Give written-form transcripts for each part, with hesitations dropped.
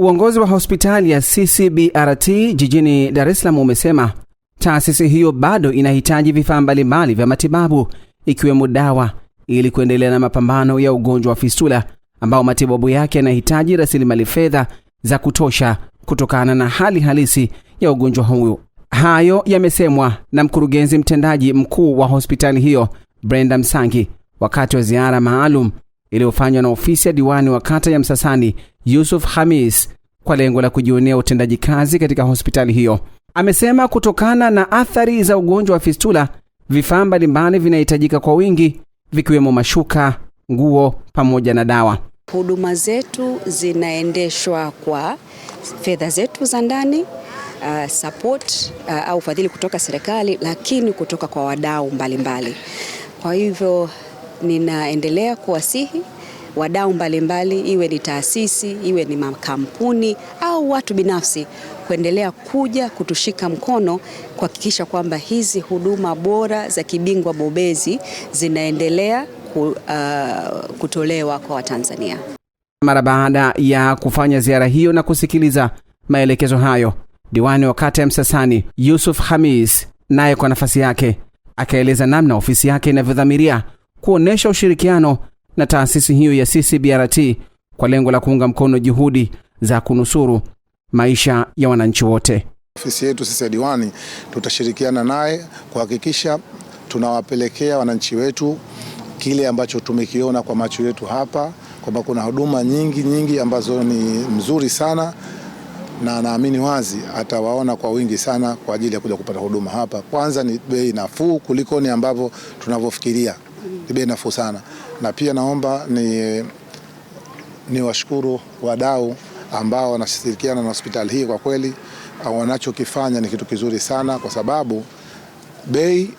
Uongozi wa hospitali ya CCBRT jijini Dar es Salaam umesema taasisi hiyo bado inahitaji vifaa mbalimbali vya matibabu ikiwemo dawa ili kuendelea na mapambano ya ugonjwa wa fistula ambao matibabu yake yanahitaji rasilimali fedha za kutosha kutokana na hali halisi ya ugonjwa huo. Hayo yamesemwa na mkurugenzi mtendaji mkuu wa hospitali hiyo Brenda Msangi wakati wa ziara maalum iliyofanywa na ofisi ya diwani wa kata ya Msasani Yusuf Khamis kwa lengo la kujionea utendaji kazi katika hospitali hiyo. Amesema kutokana na athari za ugonjwa wa fistula, vifaa mbalimbali vinahitajika kwa wingi vikiwemo mashuka, nguo pamoja na dawa. Huduma zetu zinaendeshwa kwa fedha zetu za ndani, support au fadhili kutoka serikali, lakini kutoka kwa wadau mbalimbali. Kwa hivyo ninaendelea kuwasihi wadau mbalimbali, iwe ni taasisi, iwe ni makampuni au watu binafsi, kuendelea kuja kutushika mkono kuhakikisha kwamba hizi huduma bora za kibingwa bobezi zinaendelea kutolewa kwa Watanzania. Mara baada ya kufanya ziara hiyo na kusikiliza maelekezo hayo, diwani wa kata ya Msasani Yusuf Khamis naye kwa nafasi yake akaeleza namna ofisi yake inavyodhamiria kuonesha ushirikiano na taasisi hiyo ya CCBRT kwa lengo la kuunga mkono juhudi za kunusuru maisha ya wananchi wote. Ofisi yetu sisi ya diwani tutashirikiana naye kuhakikisha tunawapelekea wananchi wetu kile ambacho tumekiona kwa macho yetu hapa, kwamba kuna huduma nyingi ambazo ni mzuri sana, na naamini wazi atawaona kwa wingi sana kwa ajili ya kuja kupata huduma hapa. Kwanza ni bei nafuu kuliko ni ambavyo tunavyofikiria. Ni bei nafuu sana. Na pia naomba ni washukuru wadau ambao wanashirikiana na hospitali hii. Kwa kweli wanachokifanya ni kitu kizuri sana, kwa sababu bei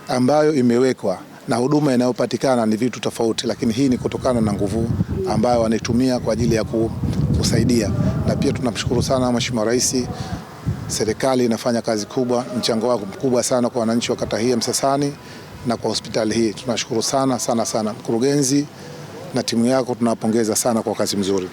ambayo imewekwa na huduma inayopatikana ni vitu tofauti, lakini hii ni kutokana na nguvu ambayo wanaitumia kwa ajili ya kusaidia. Na pia tunamshukuru sana Mheshimiwa Rais. Serikali inafanya kazi kubwa, mchango wako mkubwa sana kwa wananchi wa kata hii ya Msasani na kwa hospitali hii. Tunashukuru sana. Mkurugenzi na timu yako tunawapongeza sana kwa kazi nzuri.